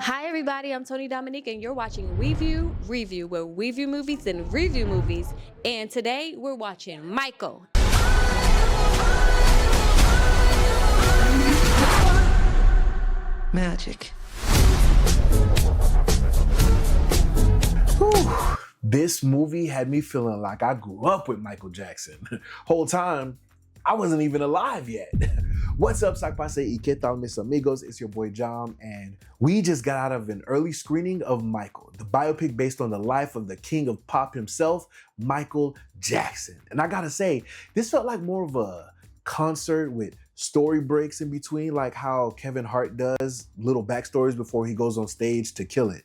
Hi everybody, I'm Tony Dominique and you're watching WeView Review, where we view movies and review movies. And today we're watching Michael. Magic. Whew. This movie had me feeling like I grew up with Michael Jackson. Whole time, I wasn't even alive yet. What's up, Sakpase y qué tal, mis amigos? It's your boy Jom, and we just got out of an early screening of Michael, the biopic based on the life of the king of pop himself, Michael Jackson. And I gotta say, this felt like more of a concert with story breaks in between, like how Kevin Hart does little backstories before he goes on stage to kill it.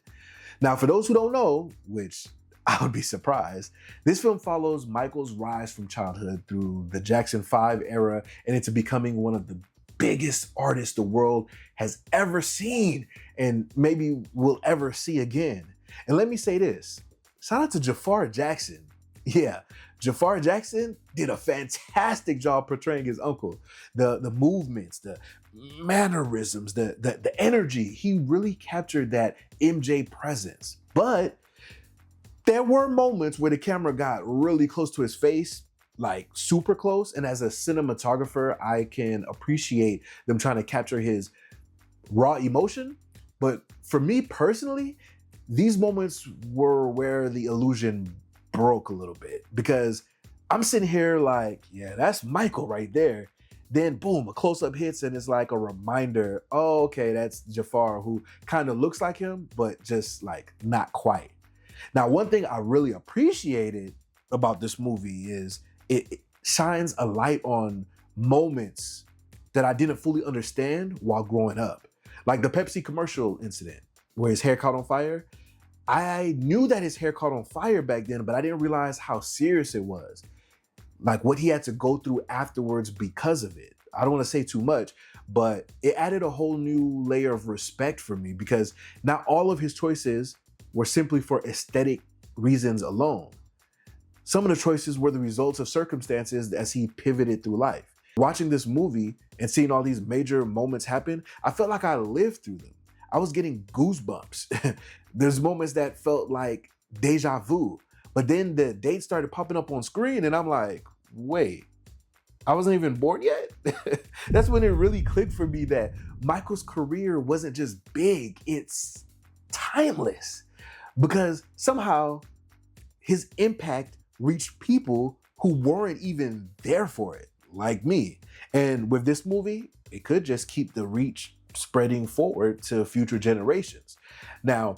Now, for those who don't know, which I would be surprised, this film follows Michael's rise from childhood through the Jackson 5 era and into becoming one of the biggest artists the world has ever seen and maybe will ever see again. And let me say this, shout out to Jafar Jackson. Yeah, Jafar Jackson did a fantastic job portraying his uncle. The movements, the mannerisms, the energy, he really captured that MJ presence. But there were moments where the camera got really close to his face, like super close. And as a cinematographer, I can appreciate them trying to capture his raw emotion. But for me personally, these moments were where the illusion broke a little bit, because I'm sitting here like, yeah, that's Michael right there. Then boom, a close-up hits and it's like a reminder, oh, okay, that's Jafar, who kind of looks like him, but just like not quite. Now, one thing I really appreciated about this movie is it shines a light on moments that I didn't fully understand while growing up. Like the Pepsi commercial incident where his hair caught on fire. I knew that his hair caught on fire back then, but I didn't realize how serious it was. Like what he had to go through afterwards because of it. I don't want to say too much, but it added a whole new layer of respect for me, because not all of his choices were simply for aesthetic reasons alone. Some of the choices were the results of circumstances as he pivoted through life. Watching this movie and seeing all these major moments happen, I felt like I lived through them. I was getting goosebumps. There's moments that felt like deja vu, but then the dates started popping up on screen and I'm like, wait, I wasn't even born yet? That's when it really clicked for me that Michael's career wasn't just big, it's timeless. Because somehow his impact reached people who weren't even there for it, like me. And with this movie, it could just keep the reach spreading forward to future generations. Now,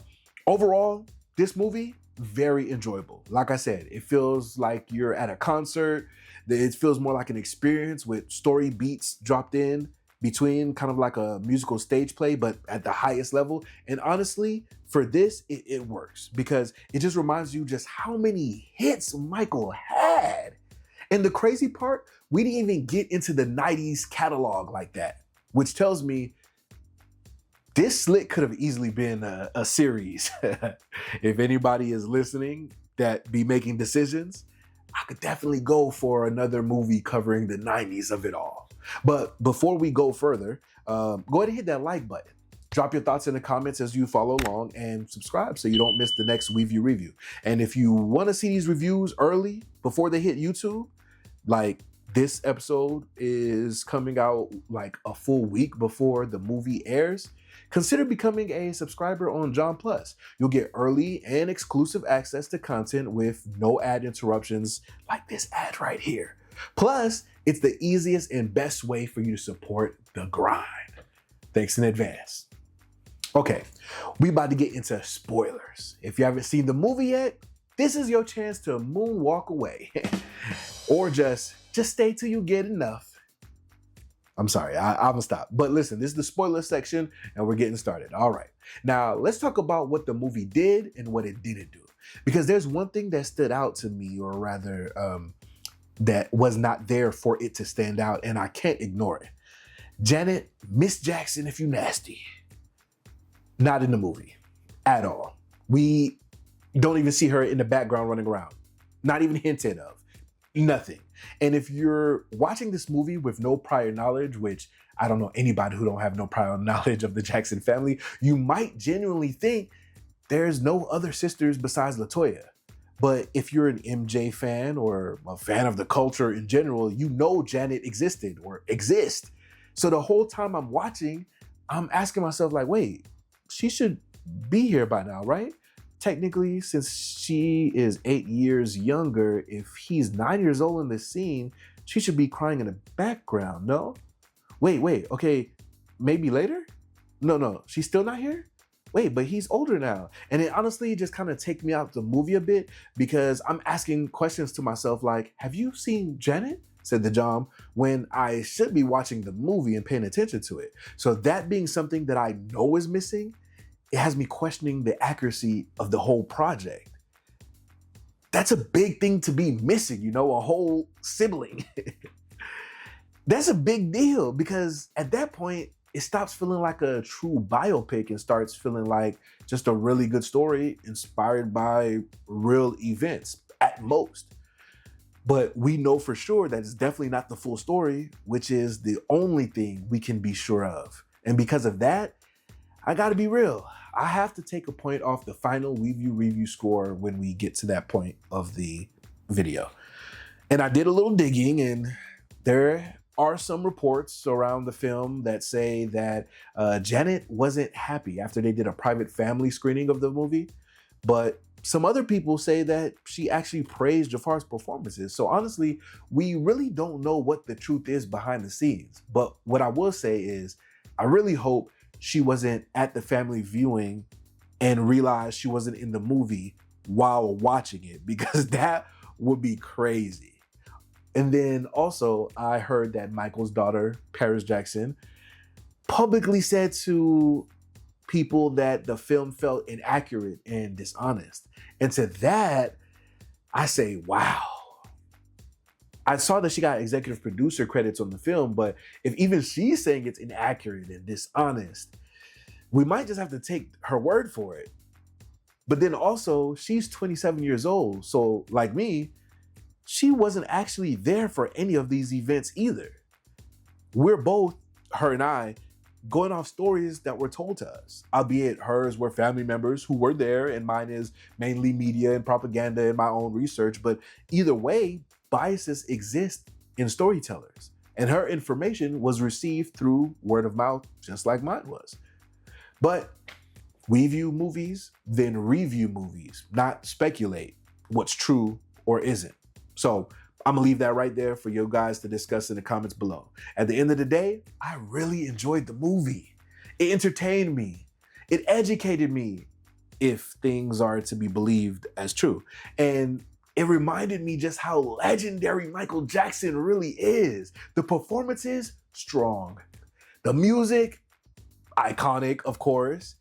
overall, this movie, very enjoyable. Like I said, it feels like you're at a concert. It feels more like an experience with story beats dropped in between, kind of like a musical stage play, but at the highest level. And honestly, for this, it works, because it just reminds you just how many hits Michael had. And the crazy part, we didn't even get into the 90s catalog like that, which tells me this slick could have easily been a series. If anybody is listening that be making decisions, I could definitely go for another movie covering the 90s of it all. But before we go further, go ahead and hit that like button. Drop your thoughts in the comments as you follow along, and subscribe so you don't miss the next WeView review. And if you want to see these reviews early before they hit YouTube, like this episode is coming out like a full week before the movie airs, consider becoming a subscriber on JOMprod. You'll get early and exclusive access to content with no ad interruptions like this ad right here. Plus, it's the easiest and best way for you to support the grind. Thanks in advance. Okay, we about to get into spoilers. If you haven't seen the movie yet, this is your chance to moonwalk away. Or just stay till you get enough. I'm sorry, I'm gonna stop. But listen, this is the spoiler section and we're getting started. All right, now let's talk about what the movie did and what it didn't do. Because there's one thing that stood out to me, or rather, that was not there for it to stand out, and I can't ignore it. Janet, Miss Jackson, if you nasty. Not in the movie at all. We don't even see her in the background running around. Not even hinted of. Nothing. And if you're watching this movie with no prior knowledge, which I don't know anybody who don't have no prior knowledge of the Jackson family, you might genuinely think there's no other sisters besides LaToya. But if you're an MJ fan or a fan of the culture in general, you know Janet existed or exists. So the whole time I'm watching, I'm asking myself like, wait, she should be here by now, right? Technically, since she is 8 years younger, if he's 9 years old in this scene, she should be crying in the background, no? Wait, okay, maybe later? No, she's still not here? Wait, but he's older now. And it honestly just kind of take me out the movie a bit because I'm asking questions to myself like, have you seen Janet? Said the Jom, when I should be watching the movie and paying attention to it. So that being something that I know is missing, it has me questioning the accuracy of the whole project. That's a big thing to be missing, you know, a whole sibling. That's a big deal because at that point, it stops feeling like a true biopic and starts feeling like just a really good story inspired by real events at most. But we know for sure that it's definitely not the full story, which is the only thing we can be sure of. And because of that, I gotta be real. I have to take a point off the final WeView review score when we get to that point of the video. And I did a little digging, and there are some reports around the film that say that Janet wasn't happy after they did a private family screening of the movie, but some other people say that she actually praised Jafar's performances. So honestly, we really don't know what the truth is behind the scenes. But what I will say is, I really hope she wasn't at the family viewing and realized she wasn't in the movie while watching it, because that would be crazy. And then also, I heard that Michael's daughter, Paris Jackson, publicly said to people that the film felt inaccurate and dishonest. And to that, I say, wow. I saw that she got executive producer credits on the film, but if even she's saying it's inaccurate and dishonest, we might just have to take her word for it. But then also, she's 27 years old. So like me, she wasn't actually there for any of these events either. We're both, her and I, going off stories that were told to us, albeit hers were family members who were there and mine is mainly media and propaganda and my own research. But either way, biases exist in storytellers, and her information was received through word of mouth, just like mine was. But we view movies, then review movies, not speculate what's true or isn't. So I'm gonna leave that right there for you guys to discuss in the comments below. At the end of the day, I really enjoyed the movie. It entertained me. It educated me, if things are to be believed as true. And it reminded me just how legendary Michael Jackson really is. The performances, strong. The music, iconic, of course.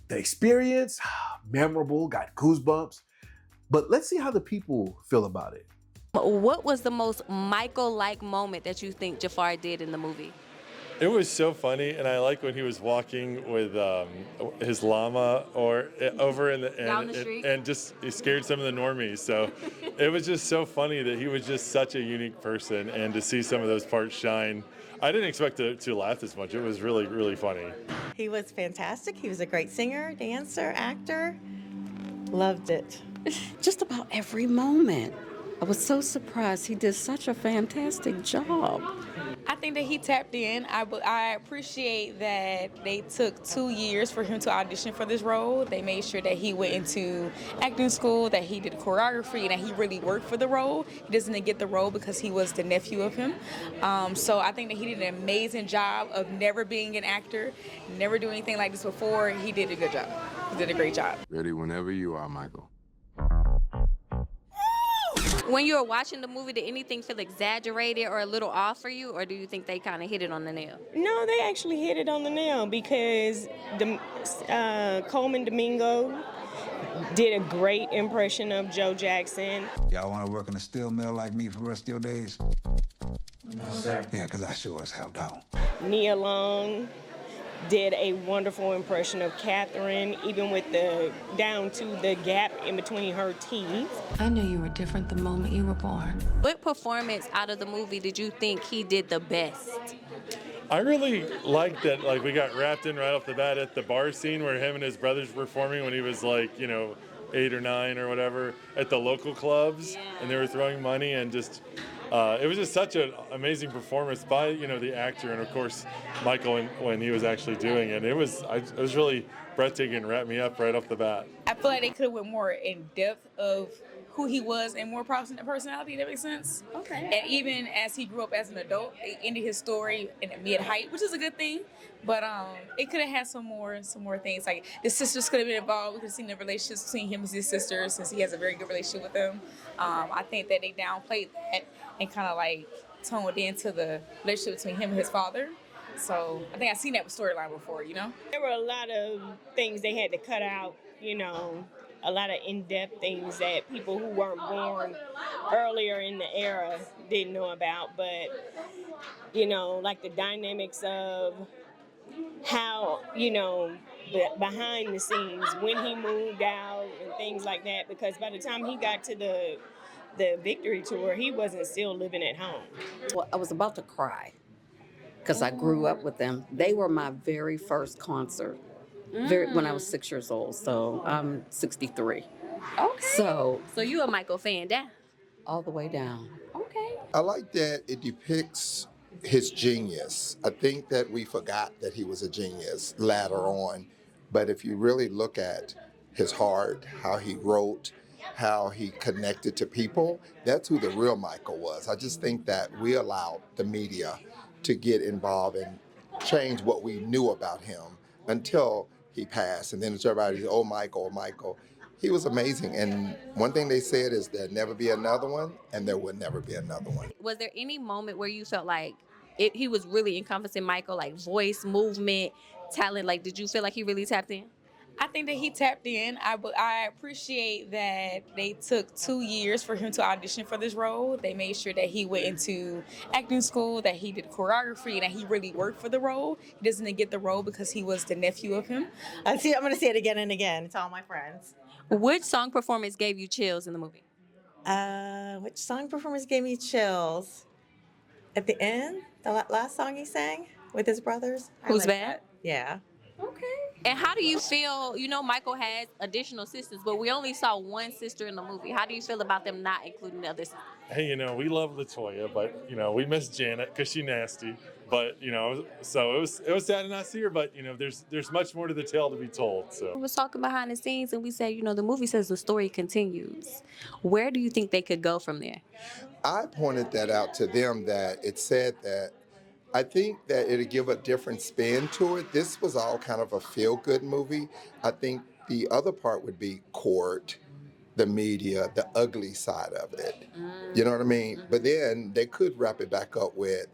The experience, memorable, got goosebumps. But let's see how the people feel about it. What was the most Michael-like moment that you think Jafar did in the movie? It was so funny, and I like when he was walking with his llama over in Down the street? and just he scared some of the normies. So it was just so funny that he was just such a unique person, and to see some of those parts shine. I didn't expect to laugh this much. It was really, really funny. He was fantastic. He was a great singer, dancer, actor. Loved it. Just about every moment. I was so surprised. He did such a fantastic job. I think that he tapped in. I appreciate that they took 2 years for him to audition for this role. They made sure that he went into acting school, that he did choreography, and that he really worked for the role. He doesn't get the role because he was the nephew of him. So I think that he did an amazing job of never being an actor, never doing anything like this before. He did a good job. He did a great job. Ready whenever you are, Michael. When you were watching the movie, did anything feel exaggerated or a little off for you, or do you think they kind of hit it on the nail? No, they actually hit it on the nail because Coleman Domingo did a great impression of Joe Jackson. Y'all want to work in a steel mill like me for the rest of your days? No, sir. Yeah, because I sure as hell don't. Nia Long did a wonderful impression of Catherine, even with the down to the gap in between her teeth. I knew you were different the moment you were born. What performance out of the movie did you think he did the best? I really liked that, like, we got wrapped in right off the bat at the bar scene where him and his brothers were performing when he was like, 8 or 9 or whatever at the local clubs, and they were throwing money, and just it was just such an amazing performance by the actor, and of course Michael when he was actually doing it. It was really breathtaking and wrapped me up right off the bat. I feel like they could have went more in depth of who he was and more personality. That makes sense. Okay. And even as he grew up as an adult, it ended his story in a mid height, which is a good thing. But it could have had some more things. Like the sisters could have been involved. We could have seen the relationships between him and his sisters, since he has a very good relationship with them. I think that they downplayed that and kind of like toned into the relationship between him and his father. So I think I've seen that storyline before. There were a lot of things they had to cut out, a lot of in-depth things that people who weren't born earlier in the era didn't know about. But, like the dynamics of how, behind the scenes, when he moved out and things like that, because by the time he got to the Victory Tour, he wasn't still living at home. Well, I was about to cry because I grew up with them. They were my very first concert when I was 6 years old. So I'm 63. Okay. So you a Michael fan, down? all the way down. Okay. I like that it depicts his genius. I think that we forgot that he was a genius later on. But if you really look at his heart, how he wrote, how he connected to people, that's who the real Michael was. I just think that we allowed the media to get involved and change what we knew about him until he passed. And then it's everybody's, oh, Michael, Michael. He was amazing. And one thing they said is there'd never be another one, and there would never be another one. Was there any moment where you felt like he was really encompassing Michael, like voice, movement, talent? Like, did you feel like he really tapped in? I think that he tapped in. I appreciate that they took 2 years for him to audition for this role. They made sure that he went into acting school, that he did choreography, and that he really worked for the role. He doesn't get the role because he was the nephew of him. I'm going to say it again and again to all my friends. Which song performance gave you chills in the movie? Which song performance gave me chills? At the end, the last song he sang with his brothers. Who's Bad? That. Yeah. Okay. And how do you feel, Michael has additional sisters, but we only saw one sister in the movie. How do you feel about them not including the other sisters? Hey, we love LaToya, but we miss Janet because she's nasty. But so it was sad to not see her. But there's much more to the tale to be told. So We was talking behind the scenes, and we said, the movie says the story continues. Where do you think they could go from there? I pointed that out to them, that it said that I think that it'll give a different spin to it. This was all kind of a feel-good movie. I think the other part would be court, the media, the ugly side of it. You know what I mean? But then they could wrap it back up with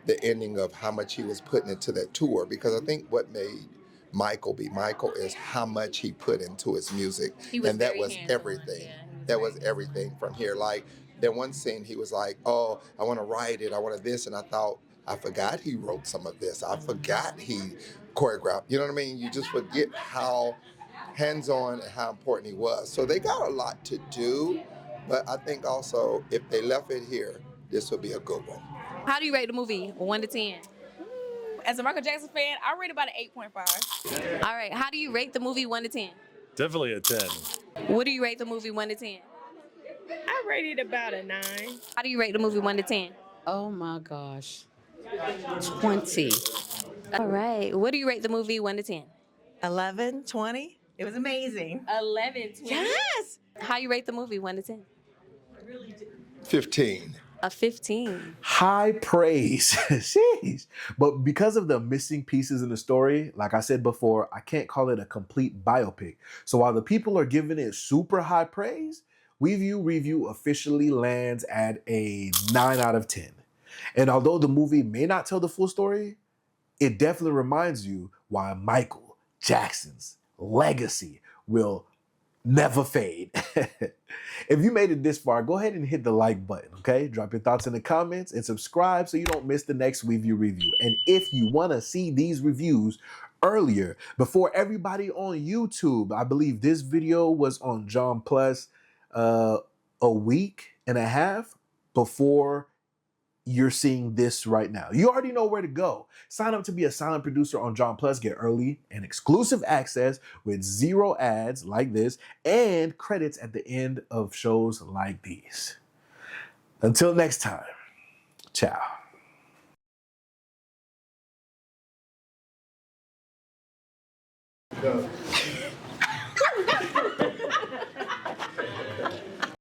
the ending of how much he was putting into that tour, because I think what made Michael be Michael is how much he put into his music. And that was everything. That was everything from here. Like, that one scene, he was like, oh, I want to write it, I want this, and I forgot he wrote some of this. I forgot he choreographed. You know what I mean? You just forget how hands-on and how important he was. So they got a lot to do, but I think also if they left it here, this would be a good one. How do you rate the movie, 1 to 10? As a Michael Jackson fan, I rate about an 8.5. All right. How do you rate the movie 1 to 10? definitely a 10. What do you rate the movie 1 to 10? I rated about a 9. How do you rate the movie 1 to 10? Oh my gosh. 20. All right. What do you rate the movie 1 to 10? 11, 20. It was amazing. 11, 20. Yes. How you rate the movie 1 to 10? 15. A 15. High praise. Jeez. But because of the missing pieces in the story, like I said before, I can't call it a complete biopic. So while the people are giving it super high praise, WeView Review officially lands at a 9 out of 10. And although the movie may not tell the full story, it definitely reminds you why Michael Jackson's legacy will never fade. If you made it this far, go ahead and hit the like button, okay? Drop your thoughts in the comments and subscribe so you don't miss the next WeView review. And if you want to see these reviews earlier, before everybody on YouTube, I believe this video was on JOMprod a week and a half before you're seeing this right now. You already know where to go. Sign up to be a silent producer on JOMprod. Get early and exclusive access with 0 ads like this and credits at the end of shows like these. Until next time, ciao. No.